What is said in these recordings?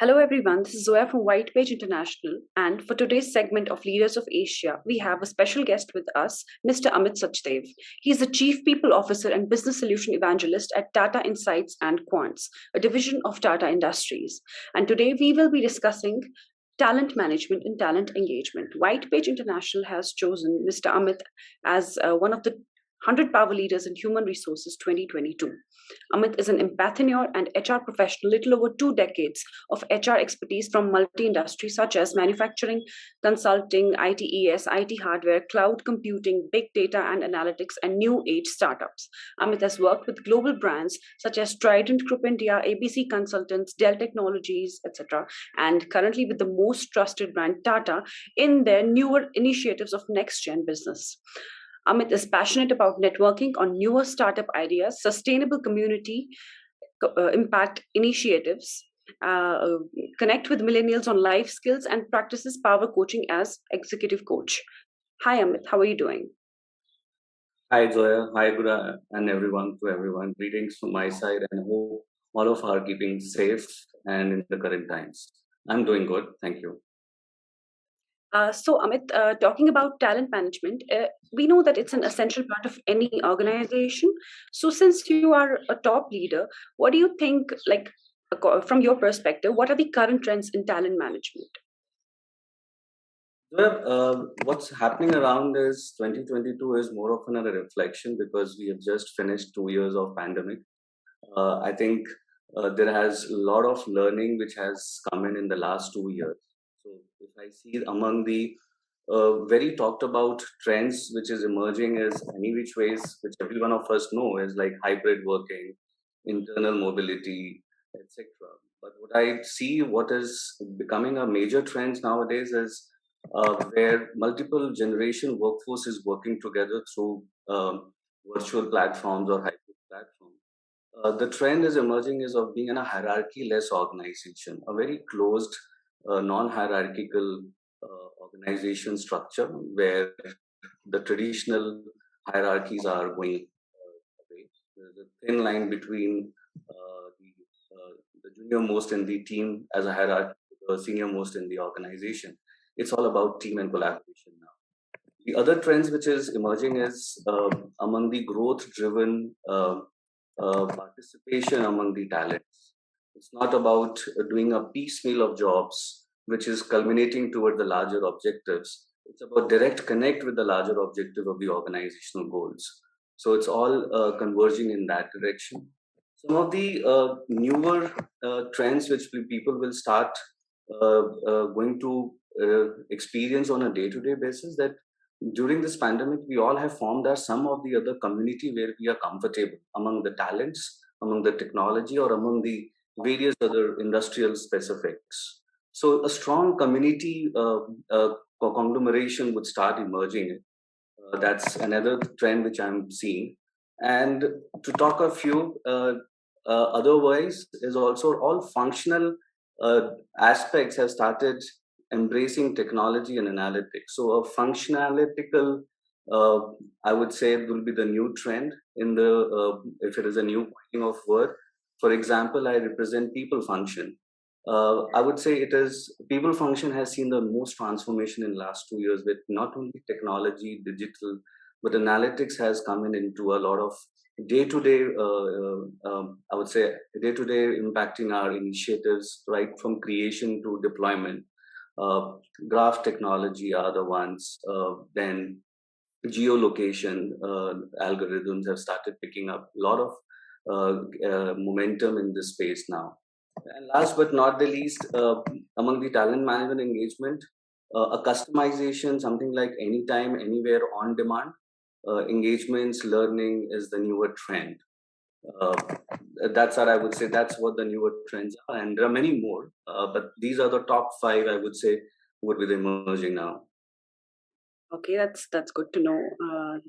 Hello everyone, this is Zoya from Whitepage International, and for today's segment of Leaders of Asia, we have a special guest with us, Mr. Amit Sachdev. He is the Chief People Officer and Business Solution Evangelist at Tata Insights and Quants, a division of Tata Industries. And today we will be discussing talent management and talent engagement. Whitepage International has chosen Mr. Amit as one of the 100 Power Leaders in Human Resources 2022. Amit is an empathenior and HR professional, little over 2 decades of HR expertise from multi-industries such as manufacturing, consulting, ITES, IT hardware, cloud computing, big data and analytics, and new age startups. Amit has worked with global brands such as Trident Group India, ABC Consultants, Dell Technologies, etc., and currently with the most trusted brand Tata in their newer initiatives of next-gen business. Amit is passionate about networking on newer startup ideas, sustainable community impact initiatives, uh, connect with millennials on life skills, and practices power coaching as executive coach. Hi, Amit. How are you doing? Hi Zoya, hi Gura, and everyone. Greetings from my side, and hope all of are keeping safe and in the current times. I'm doing good, thank you. Amit, talking about talent management, we know that it's an essential part of any organization. So, since you are a top leader, what do you think, from your perspective, what are the current trends in talent management? Well, what's happening around is 2022 is more often a reflection because we have just finished 2 years of pandemic. I think there has a lot of learning which has come in the last 2 years. So if I see among the very talked about trends which is emerging is any which ways which every one of us know is like hybrid working, internal mobility, etc. But what I see what is becoming a major trend nowadays is where multiple generation workforce is working together through virtual platforms or hybrid platforms. The trend is emerging is of being in a hierarchy-less organization, a very closed, non-hierarchical organization structure where the traditional hierarchies are going away. There's a thin line between the junior most in the team as a hierarchy, the senior most in the organization. It's all about team and collaboration now. The other trends which is emerging is among the growth-driven participation among the talents. It's not about doing a piecemeal of jobs, which is culminating toward the larger objectives. It's about direct connect with the larger objective of the organizational goals. So it's all converging in that direction. Some of the newer trends which people will start going to experience on a day-to-day basis that during this pandemic, we all have formed our some of the other community where we are comfortable among the talents, among the technology, or among the various other industrial specifics. So a strong community conglomeration would start emerging. That's another trend which I'm seeing. And to talk a few otherwise is also all functional aspects have started embracing technology and analytics. So a functionalitical, I would say, will be the new trend in the if it is a new meaning of word. For example, I represent people function. I would say it is people function has seen the most transformation in last 2 years with not only technology, digital, but analytics has come in into a lot of day-to-day. I would say day-to-day impacting our initiatives right from creation to deployment. Graph technology are the ones. Then geolocation algorithms have started picking up a lot of momentum in this space now. And last but not the least, among the talent management engagement, a customization, something like anytime, anywhere, on demand engagements, learning is the newer trend. Uh, that's what I would say. That's what the newer trends are, and there are many more. But these are the top five I would say would be the emerging now. Okay, that's good to know.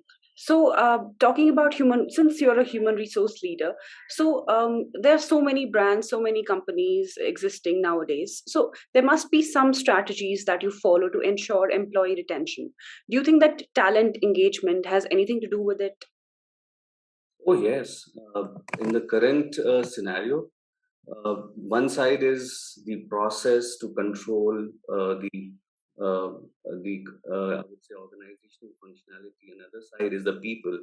Talking about human, since you're a human resource leader, there are so many brands, so many companies existing nowadays. So there must be some strategies that you follow to ensure employee retention. Do you think that talent engagement has anything to do with it? Oh yes, in the current scenario, One side is the process to control uh, I would say organizational functionality. Another side is the people.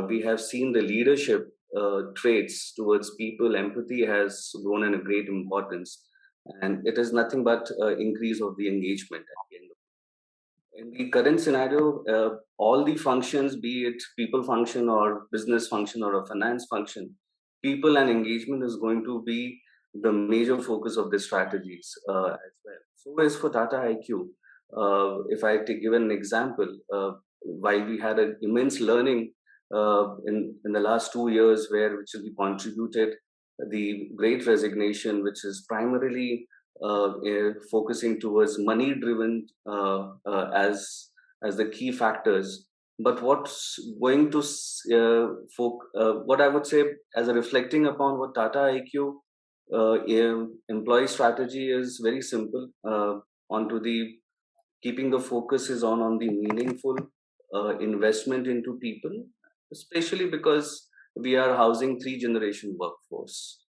We have seen the leadership traits towards people. Empathy has grown in a great importance, and it is nothing but increase of the engagement at the end of in the current scenario, all the functions, be it people function or business function or a finance function, people and engagement is going to be the major focus of the strategies as well. So is for Tata IQ. If I take give an example, while we had an immense learning in the last 2 years, which we contributed the Great Resignation, which is primarily focusing towards money driven as the key factors. But what's going to what I would say as a reflecting upon what Tata IQ employee strategy is very simple. Onto the keeping the focus is on the meaningful investment into people, especially because we are housing three generation workforce.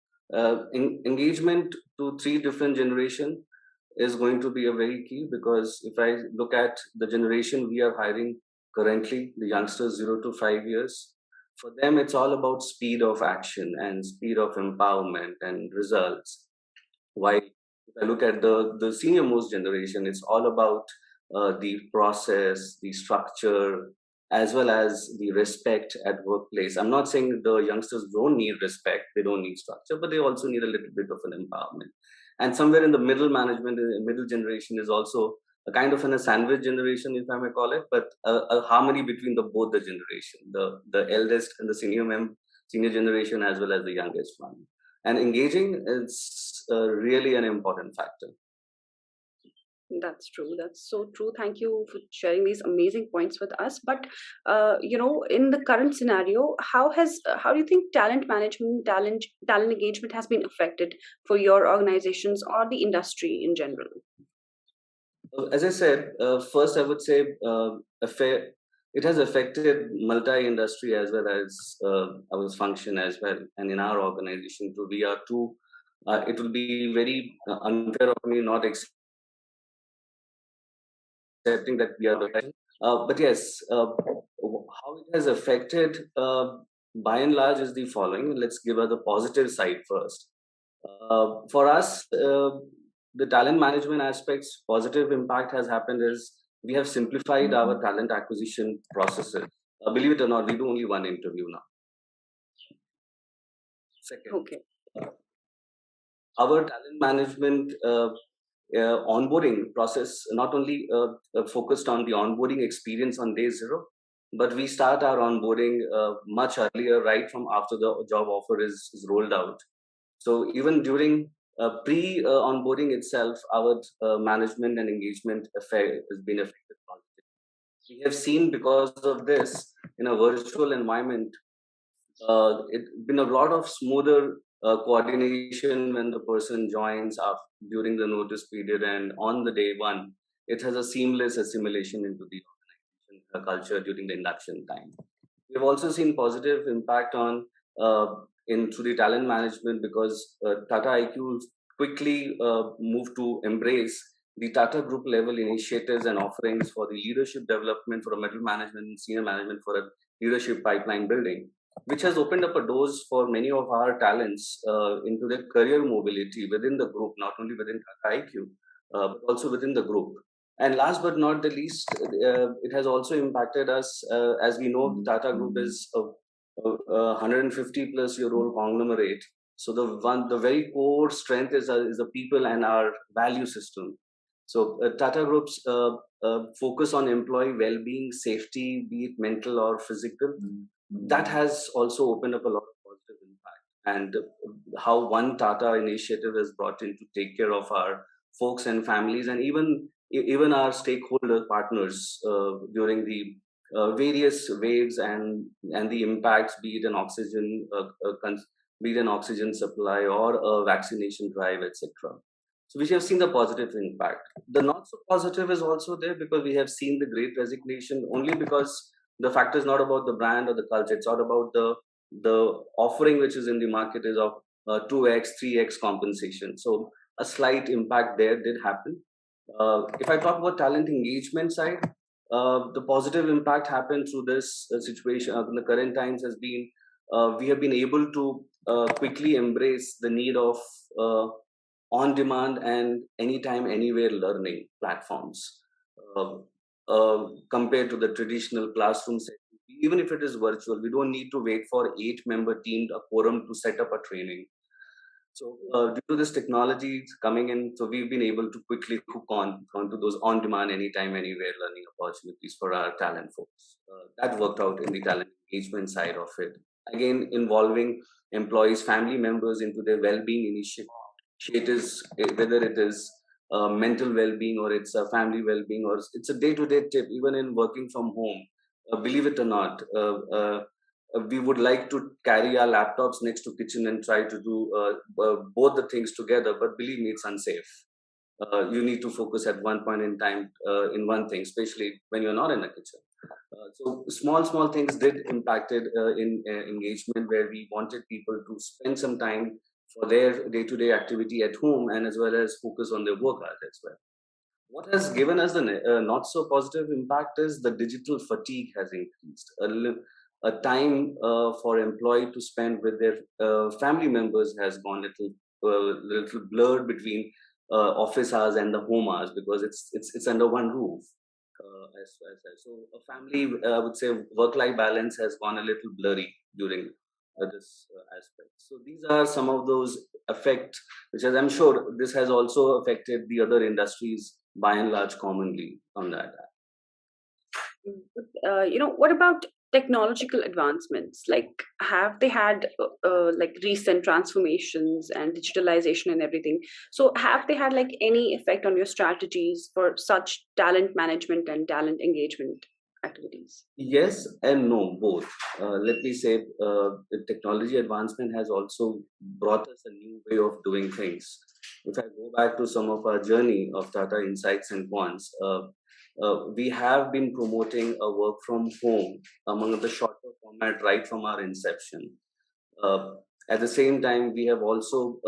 Engagement to three different generation is going to be a very key, because if I look at the generation we are hiring currently, the youngsters 0 to 5 years, for them it's all about speed of action and speed of empowerment and results. While if I look at the senior most generation, it's all about the process, the structure, as well as the respect at workplace. I'm not saying the youngsters don't need respect, they don't need structure, but they also need a little bit of an empowerment. And somewhere in the middle management, middle generation is also a kind of a sandwich generation, if I may call it, but a harmony between the both the generation, the eldest and the senior generation, as well as the youngest one. And engaging is really an important factor. That's true. That's so true. Thank you for sharing these amazing points with us. But in the current scenario, how do you think talent management, talent engagement has been affected for your organizations or the industry in general? As I said, first I would say it has affected multi-industry as well as our function as well, and in our organization too. We are too. It will be very unfair of me not accepting that we are the time. But yes, how it has affected by and large is the following. Let's give her the positive side first. For us, the talent management aspects, positive impact has happened is we have simplified our talent acquisition processes. Believe it or not, we do only one interview now. Second, Okay. Our talent management onboarding process not only focused on the onboarding experience on day zero, but we start our onboarding much earlier, right from after the job offer is rolled out. So even during pre onboarding itself, our management and engagement has been affected positively. We have seen because of this in a virtual environment, it's been a lot of smoother coordination when the person joins up during the notice period, and on the day one, it has a seamless assimilation into the organization culture during the induction time. We've also seen positive impact on into the talent management because Tata IQ quickly moved to embrace the Tata Group level initiatives and offerings for the leadership development for a middle management and senior management for a leadership pipeline building, which has opened up a doors for many of our talents into their career mobility within the group, not only within Tata IQ, but also within the group. And last but not the least, it has also impacted us. As we know, Tata Group is a 150 plus year old conglomerate. So the very core strength is the people and our value system. So Tata Group's focus on employee well-being, safety, be it mental or physical, that has also opened up a lot of positive impact. And how one Tata initiative is brought in to take care of our folks and families, and even our stakeholder partners during the various waves and the impacts, be it an oxygen be it an oxygen supply or a vaccination drive, etc. So we have seen the positive impact. The not so positive is also there because we have seen the great resignation only because the fact is not about the brand or the culture. It's not about the offering which is in the market is of 2x, 3x compensation. So a slight impact there did happen. If I talk about talent engagement side, the positive impact happened through this situation in the current times has been we have been able to quickly embrace the need of on demand and anytime, anywhere learning platforms uh, compared to the traditional classroom setting. Even if it is virtual, we don't need to wait for 8-member team, a quorum to set up a training. So due to this technology coming in, so we've been able to quickly hook onto those on-demand, anytime, anywhere learning opportunities for our talent folks. That worked out in the talent engagement side of it. Again, involving employees, family members into their well-being initiatives, whether it is mental well-being or it's a family well-being or it's a day-to-day tip, even in working from home. Believe it or not, we would like to carry our laptops next to kitchen and try to do both the things together, but believe me, it's unsafe. You need to focus at one point in time in one thing, especially when you're not in the kitchen. So small things did impacted in engagement, where we wanted people to spend some time for their day-to-day activity at home, and as well as focus on their work hours as well. What has given us the not so positive impact is the digital fatigue has increased. A time for employee to spend with their family members has gone little blurred between office hours and the home hours, because it's under one roof. So a family, I would say, work-life balance has gone a little blurry during this aspect. So these are some of those effects, which, as I'm sure, this has also affected the other industries by and large commonly on that. What about technological advancements? Like, have they had like recent transformations and digitalization and everything? So, have they had like any effect on your strategies for such talent management and talent engagement activities? Yes and no, both. Let me say, the technology advancement has also brought us a new way of doing things. If I go back to some of our journey of Tata Insights and Quants, we have been promoting a work from home among the shorter format right from our inception. Uh, at the same time, we have also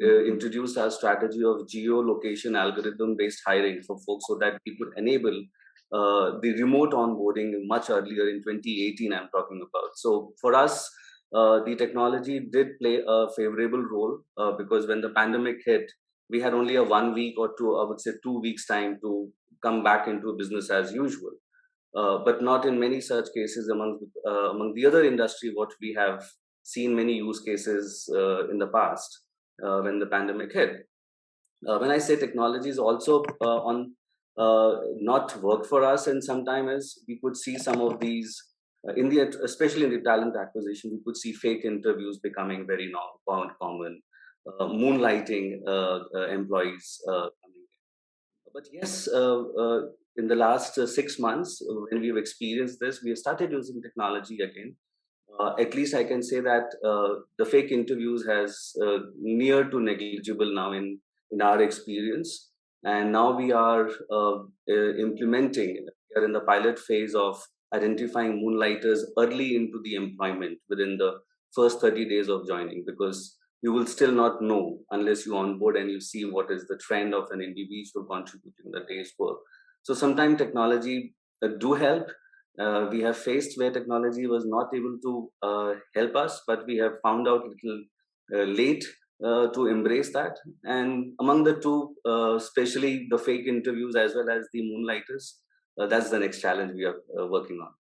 introduced our strategy of geolocation algorithm based hiring for folks, so that we could enable the remote onboarding much earlier in 2018. I'm talking about. So for us, the technology did play a favorable role because when the pandemic hit, we had only a 1 week or two, I would say 2 weeks time to come back into business as usual. But not in many such cases among the other industry. What we have seen many use cases in the past when the pandemic hit. When I say technology is also on not work for us, and sometime is we could see some of these in the especially in the talent acquisition, we could see fake interviews becoming very common, moonlighting employees coming. But yes, in the last 6 months, when we've experienced this, we have started using technology again. At least I can say that the fake interviews has near to negligible now in our experience. And now we are implementing, we are in the pilot phase of identifying moonlighters early into the employment within the first 30 days of joining, because you will still not know unless you onboard and you see what is the trend of an individual contributing the day's work. So sometimes technology do help. We have faced where technology was not able to help us, but we have found out a little late to embrace that. And among the two, especially the fake interviews as well as the moonlighters, that's the next challenge we are working on.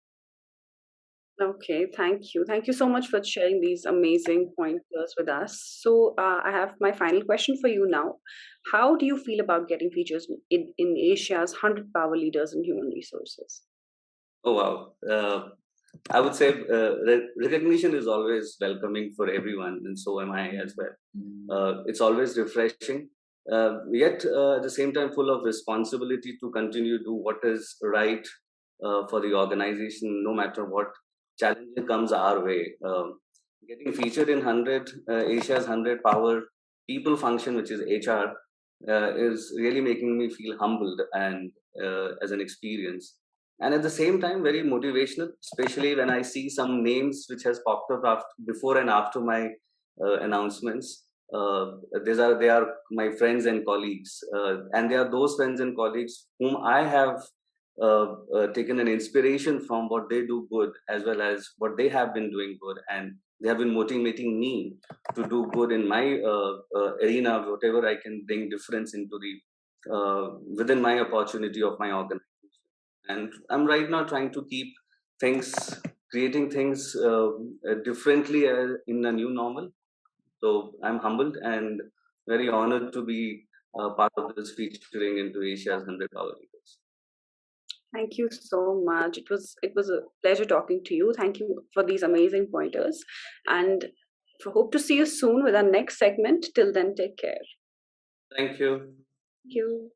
Okay, thank you. Thank you so much for sharing these amazing pointers with us. So, I have my final question for you now. How do you feel about getting features in Asia's 100 power leaders in human resources? Oh, wow. I would say recognition is always welcoming for everyone, and so am I as well. It's always refreshing, yet at the same time full of responsibility to continue to do what is right for the organization, no matter what challenge comes our way. Getting featured in 100 Asia's 100 power people function, which is HR, is really making me feel humbled and as an experience, and at the same time very motivational, especially when I see some names which has popped up before and after my announcements. They are my friends and colleagues, and they are those friends and colleagues whom I have taken an inspiration from what they do good, as well as what they have been doing good, and they have been motivating me to do good in my arena, whatever I can bring difference into the within my opportunity of my organization. And I'm right now trying to keep things, creating things differently in a new normal. So I'm humbled and very honored to be part of this featuring into Asia's 100 Power Leaders. Thank you so much. It was a pleasure talking to you. Thank you for these amazing pointers, and hope to see you soon with our next segment. Till then, take care. Thank you. Thank you.